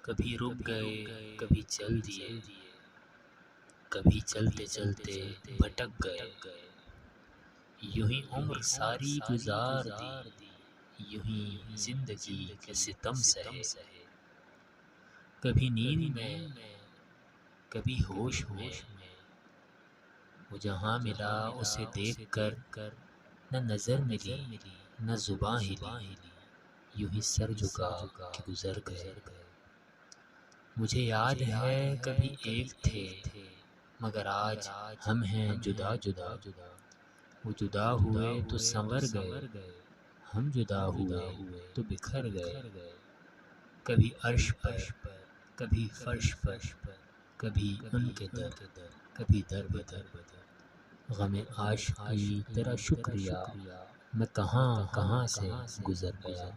کبھی رک گئے کبھی چل دیے، کبھی چلتے چلتے بھٹک گئے، یوں ہی عمر ساری گزار دی، یوں ہی زندگی کے ستم سہے۔ کبھی نیند میں کبھی ہوش میں، وہ جہاں ملا اسے دیکھ کر نہ نظر ملی نہ زباں ہلی، یوں ہی سر جھکا کہ گزر گئے۔ مجھے یاد ہے کبھی ایک تھے مگر آج ہم ہیں جدا جدا، وہ جدا ہوئے تو سنور گئے، ہم جدا ہوئے تو بکھر گئے۔ کبھی عرش پر کبھی فرش پر، کبھی ان کے در کبھی در بدر، غم عاشقی تیرا شکریہ میں کہاں کہاں سے گزر گیا۔